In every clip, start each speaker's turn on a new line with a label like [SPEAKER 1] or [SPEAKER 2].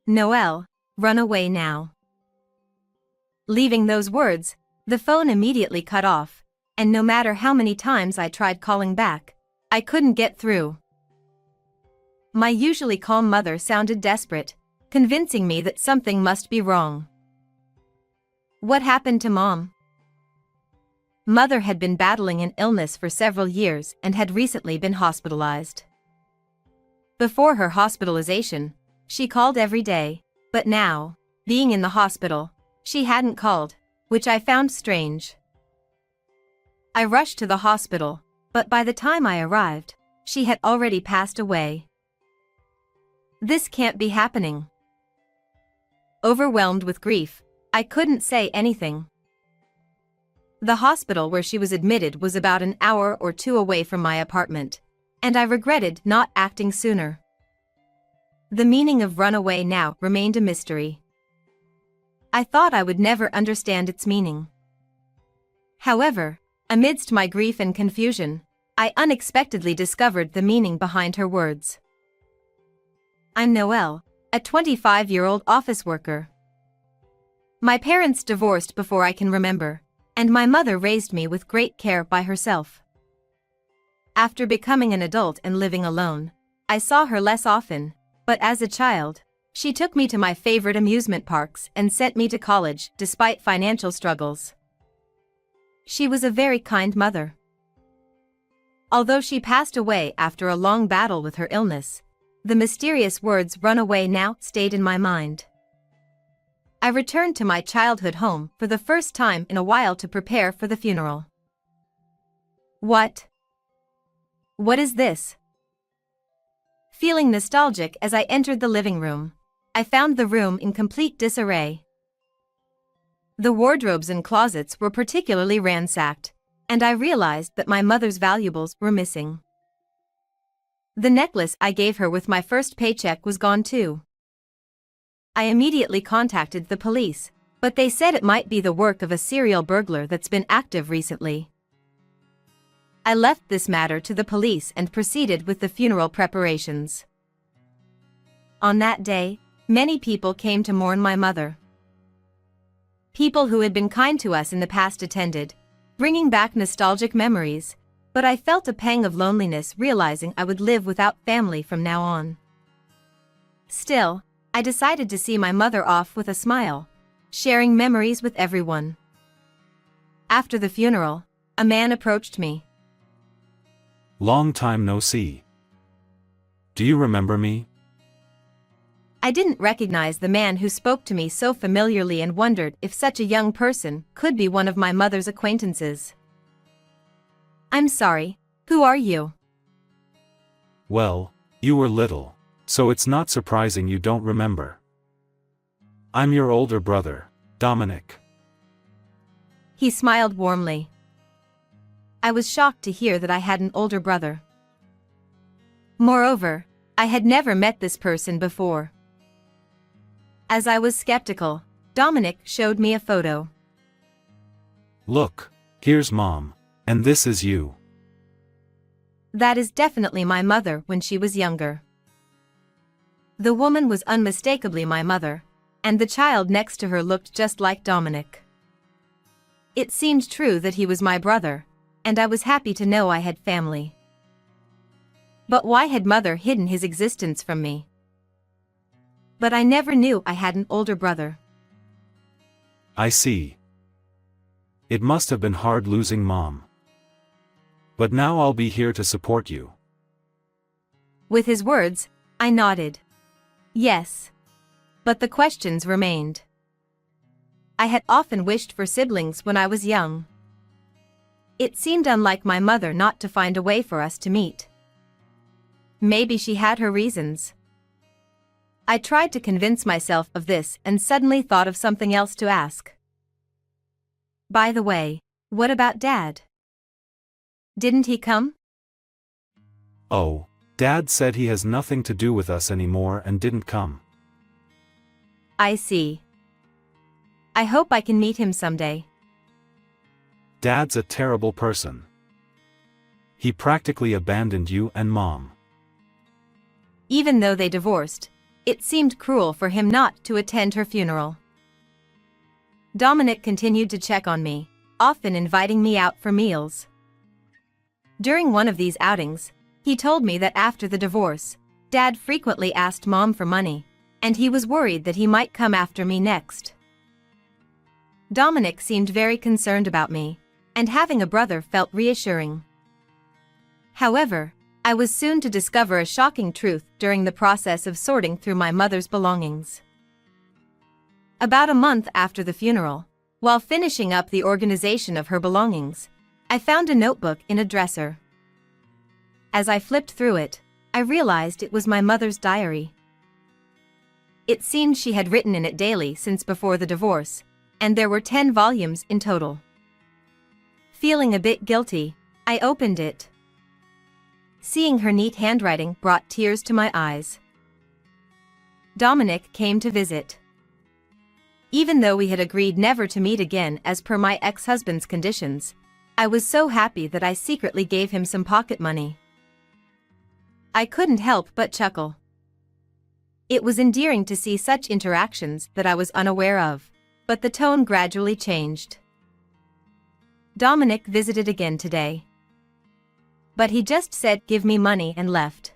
[SPEAKER 1] Noelle, run away now. Leaving those words, the phone immediately cut off, and no matter how many times I tried calling back, I couldn't get through. My usually calm mother sounded desperate, convincing me that something must be wrong. What happened to Mom? Mother had been battling an illness for several years and had recently been hospitalized. Before her hospitalization, she called every day, but now, being in the hospital, she hadn't called, which I found strange. I rushed to the hospital, but by the time I arrived, she had already passed away. This can't be happening. Overwhelmed with grief, I couldn't say anything. The hospital where she was admitted was about an hour or two away from my apartment, and I regretted not acting sooner. The meaning of run away now remained a mystery. I thought I would never understand its meaning. However, amidst my grief and confusion, I unexpectedly discovered the meaning behind her words. I'm Noelle, a 25-year-old office worker. My parents divorced before I can remember, and my mother raised me with great care by herself. After becoming an adult and living alone, I saw her less often, but as a child, she took me to my favorite amusement parks and sent me to college despite financial struggles. She was a very kind mother. Although she passed away after a long battle with her illness, the mysterious words "run away now" stayed in my mind. I returned to my childhood home for the first time in a while to prepare for the funeral. What is this? Feeling nostalgic as I entered the living room, I found the room in complete disarray. The wardrobes and closets were particularly ransacked, and I realized that my mother's valuables were missing. The necklace I gave her with my first paycheck was gone too. I immediately contacted the police, but they said it might be the work of a serial burglar that's been active recently. I left this matter to the police and proceeded with the funeral preparations. On that day, many people came to mourn my mother. People who had been kind to us in the past attended, bringing back nostalgic memories, but I felt a pang of loneliness realizing I would live without family from now on. Still, I decided to see my mother off with a smile, sharing memories with everyone. After the funeral, a man approached me.
[SPEAKER 2] Long time no see. Do you remember me?
[SPEAKER 1] I didn't recognize the man who spoke to me so familiarly and wondered if such a young person could be one of my mother's acquaintances. I'm sorry, who are you?
[SPEAKER 2] Well, you were little, so it's not surprising you don't remember. I'm your older brother, Dominic.
[SPEAKER 1] He smiled warmly. I was shocked to hear that I had an older brother. Moreover, I had never met this person before. As I was skeptical, Dominic showed me a photo.
[SPEAKER 2] Look, here's Mom, and this is you.
[SPEAKER 1] That is definitely my mother when she was younger. The woman was unmistakably my mother, and the child next to her looked just like Dominic. It seemed true that he was my brother, and I was happy to know I had family. But why had Mother hidden his existence from me? But I never knew I had an older brother.
[SPEAKER 2] I see. It must have been hard losing Mom. But now I'll be here to support you.
[SPEAKER 1] With his words, I nodded. Yes. But the questions remained. I had often wished for siblings when I was young. It seemed unlike my mother not to find a way for us to meet. Maybe she had her reasons. I tried to convince myself of this and suddenly thought of something else to ask. By the way, what about Dad? Didn't he come?
[SPEAKER 2] Oh, Dad said he has nothing to do with us anymore and didn't come.
[SPEAKER 1] I see. I hope I can meet him someday.
[SPEAKER 2] Dad's a terrible person. He practically abandoned you and Mom.
[SPEAKER 1] Even though they divorced, It seemed cruel for him not to attend her funeral. Dominic continued to check on me, often inviting me out for meals. During one of these outings, he told me that after the divorce, Dad frequently asked Mom for money, and he was worried that he might come after me next. Dominic seemed very concerned about me, and having a brother felt reassuring. However, I was soon to discover a shocking truth during the process of sorting through my mother's belongings. About a month after the funeral, while finishing up the organization of her belongings, I found a notebook in a dresser. As I flipped through it, I realized it was my mother's diary. It seemed she had written in it daily since before the divorce, and there were 10 volumes in total. Feeling a bit guilty, I opened it. Seeing her neat handwriting brought tears to my eyes. Dominic came to visit. Even though we had agreed never to meet again as per my ex-husband's conditions, I was so happy that I secretly gave him some pocket money. I couldn't help but chuckle. It was endearing to see such interactions that I was unaware of, but the tone gradually changed. Dominic visited again today. But he just said, "Give me money," and left.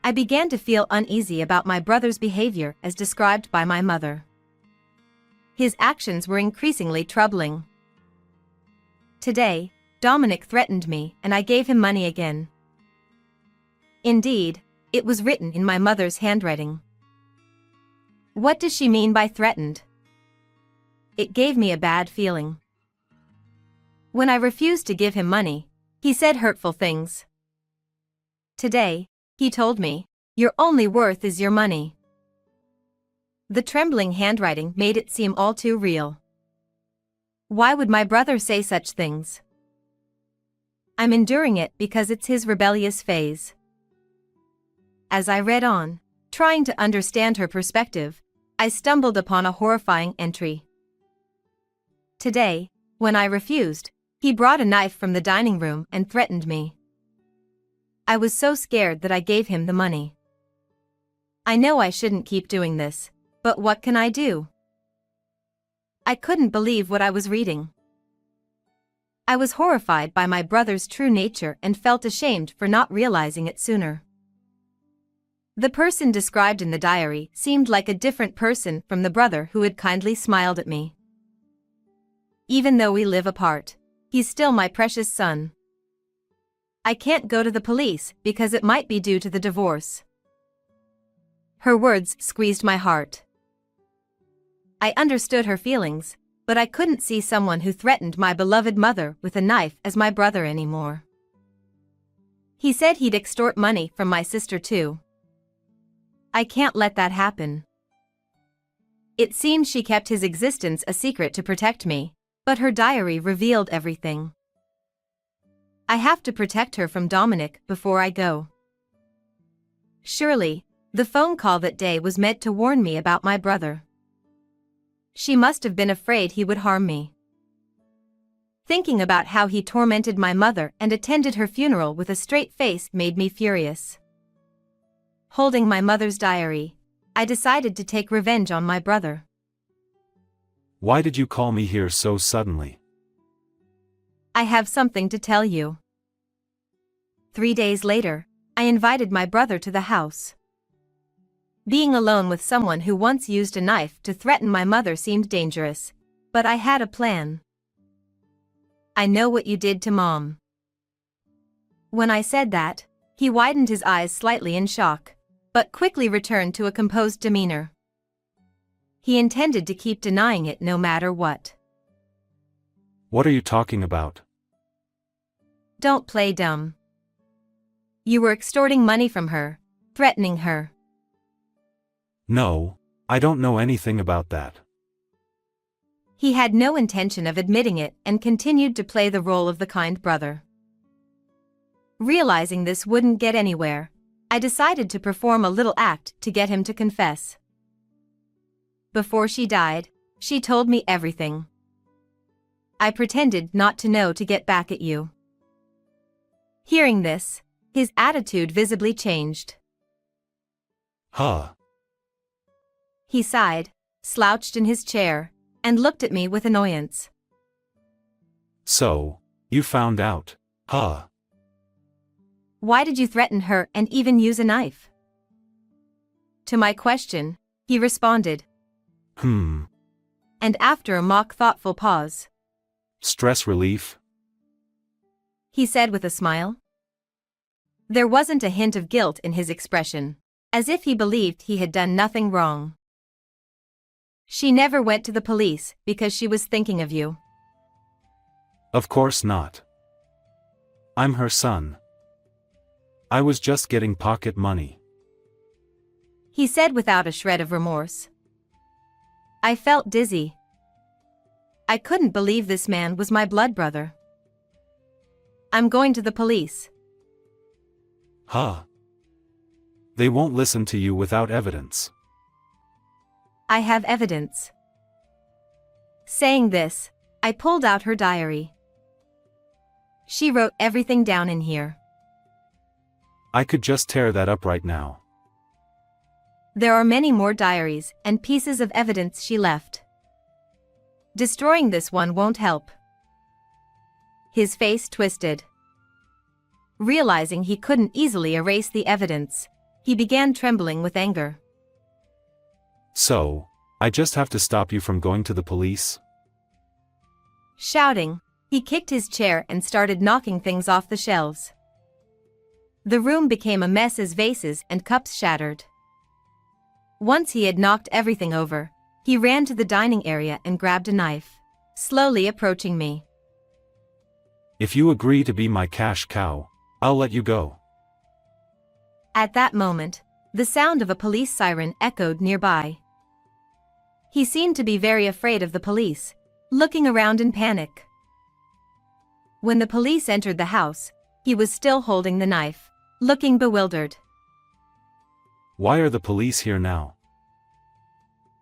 [SPEAKER 1] I began to feel uneasy about my brother's behavior as described by my mother. His actions were increasingly troubling. Today, Dominic threatened me and I gave him money again. Indeed, it was written in my mother's handwriting. What does she mean by threatened? It gave me a bad feeling. When I refused to give him money, he said hurtful things. Today, he told me, "Your only worth is your money." The trembling handwriting made it seem all too real. Why would my brother say such things? I'm enduring it because it's his rebellious phase. As I read on, trying to understand her perspective, I stumbled upon a horrifying entry. Today, when I refused, he brought a knife from the dining room and threatened me. I was so scared that I gave him the money. I know I shouldn't keep doing this, but what can I do? I couldn't believe what I was reading. I was horrified by my brother's true nature and felt ashamed for not realizing it sooner. The person described in the diary seemed like a different person from the brother who had kindly smiled at me. Even though we live apart, he's still my precious son. I can't go to the police because it might be due to the divorce. Her words squeezed my heart. I understood her feelings, but I couldn't see someone who threatened my beloved mother with a knife as my brother anymore. He said he'd extort money from my sister too. I can't let that happen. It seems she kept his existence a secret to protect me, but her diary revealed everything. I have to protect her from Dominic before I go. Surely, the phone call that day was meant to warn me about my brother. She must have been afraid he would harm me. Thinking about how he tormented my mother and attended her funeral with a straight face made me furious. Holding my mother's diary, I decided to take revenge on my brother.
[SPEAKER 2] Why did you call me here so suddenly?
[SPEAKER 1] I have something to tell you. 3 days later, I invited my brother to the house. Being alone with someone who once used a knife to threaten my mother seemed dangerous, but I had a plan. I know what you did to Mom. When I said that, he widened his eyes slightly in shock, but quickly returned to a composed demeanor. He intended to keep denying it no matter what.
[SPEAKER 2] What are you talking about?
[SPEAKER 1] Don't play dumb. You were extorting money from her, threatening her.
[SPEAKER 2] No, I don't know anything about that.
[SPEAKER 1] He had no intention of admitting it and continued to play the role of the kind brother. Realizing this wouldn't get anywhere, I decided to perform a little act to get him to confess. Before she died, she told me everything. I pretended not to know to get back at you. Hearing this, his attitude visibly changed.
[SPEAKER 2] Huh.
[SPEAKER 1] He sighed, slouched in his chair, and looked at me with annoyance.
[SPEAKER 2] So, you found out. Huh.
[SPEAKER 1] Why did you threaten her and even use a knife? To my question, he responded. And after a mock thoughtful pause.
[SPEAKER 2] Stress relief?
[SPEAKER 1] He said with a smile. There wasn't a hint of guilt in his expression, as if he believed he had done nothing wrong. She never went to the police because she was thinking of you.
[SPEAKER 2] Of course not. I'm her son. I was just getting pocket money.
[SPEAKER 1] He said without a shred of remorse. I felt dizzy. I couldn't believe this man was my blood brother. I'm going to the police.
[SPEAKER 2] Huh. They won't listen to you without evidence.
[SPEAKER 1] I have evidence. Saying this, I pulled out her diary. She wrote everything down in here.
[SPEAKER 2] I could just tear that up right now.
[SPEAKER 1] There are many more diaries and pieces of evidence she left. Destroying this one won't help. His face twisted. Realizing he couldn't easily erase the evidence, he began trembling with anger.
[SPEAKER 2] So, I just have to stop you from going to the police?
[SPEAKER 1] Shouting, he kicked his chair and started knocking things off the shelves. The room became a mess as vases and cups shattered. Once he had knocked everything over, he ran to the dining area and grabbed a knife, slowly approaching me.
[SPEAKER 2] If you agree to be my cash cow, I'll let you go.
[SPEAKER 1] At that moment, the sound of a police siren echoed nearby. He seemed to be very afraid of the police, looking around in panic. When the police entered the house, he was still holding the knife, looking bewildered.
[SPEAKER 2] Why are the police here now?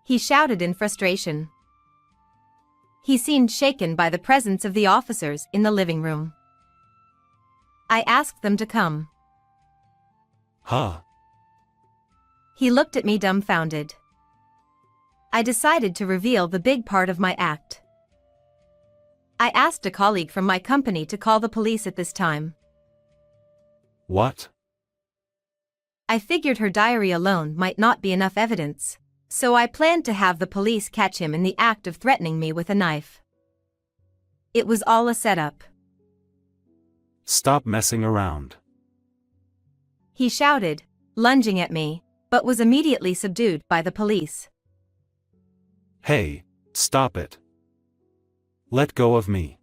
[SPEAKER 1] He shouted in frustration. He seemed shaken by the presence of the officers in the living room. I asked them to come.
[SPEAKER 2] Huh?
[SPEAKER 1] He looked at me dumbfounded. I decided to reveal the big part of my act. I asked a colleague from my company to call the police at this time.
[SPEAKER 2] What?
[SPEAKER 1] I figured her diary alone might not be enough evidence, so I planned to have the police catch him in the act of threatening me with a knife. It was all a setup.
[SPEAKER 2] Stop messing around.
[SPEAKER 1] He shouted, lunging at me, but was immediately subdued by the police.
[SPEAKER 2] Hey, stop it. Let go of me.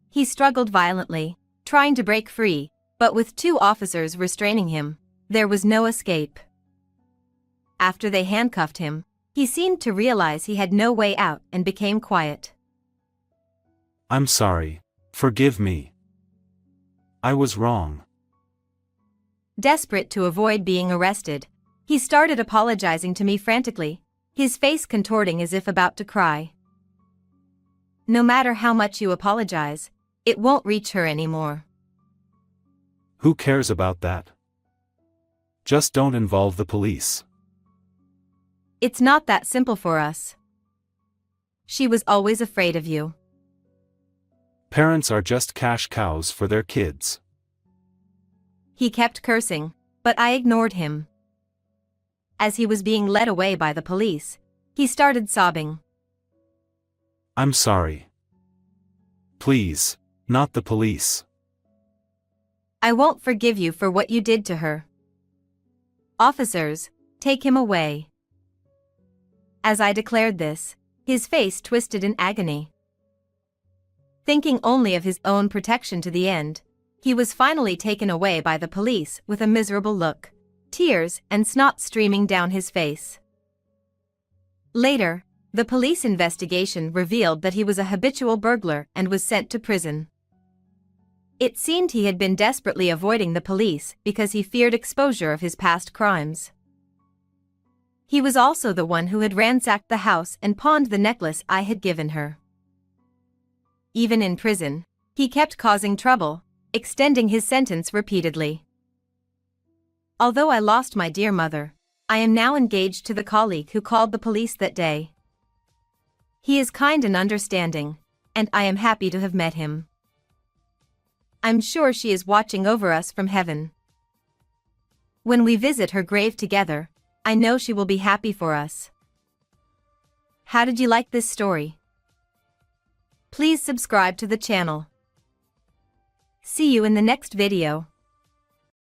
[SPEAKER 1] He struggled violently, trying to break free, but with 2 officers restraining him, there was no escape. After they handcuffed him, he seemed to realize he had no way out and became quiet.
[SPEAKER 2] I'm sorry. Forgive me. I was wrong.
[SPEAKER 1] Desperate to avoid being arrested, he started apologizing to me frantically, his face contorting as if about to cry. No matter how much you apologize, it won't reach her anymore.
[SPEAKER 2] Who cares about that? Just don't involve the police.
[SPEAKER 1] It's not that simple for us. She was always afraid of you.
[SPEAKER 2] Parents are just cash cows for their kids.
[SPEAKER 1] He kept cursing, but I ignored him. As he was being led away by the police, he started sobbing.
[SPEAKER 2] I'm sorry. Please, not the police.
[SPEAKER 1] I won't forgive you for what you did to her. Officers, take him away. As I declared this, his face twisted in agony. Thinking only of his own protection to the end, he was finally taken away by the police with a miserable look, tears and snot streaming down his face. Later, the police investigation revealed that he was a habitual burglar and was sent to prison. It seemed he had been desperately avoiding the police because he feared exposure of his past crimes. He was also the one who had ransacked the house and pawned the necklace I had given her. Even in prison, he kept causing trouble, extending his sentence repeatedly. Although I lost my dear mother, I am now engaged to the colleague who called the police that day. He is kind and understanding, and I am happy to have met him. I'm sure she is watching over us from heaven. When we visit her grave together, I know she will be happy for us. How did you like this story? Please subscribe to the channel. See you in the next video.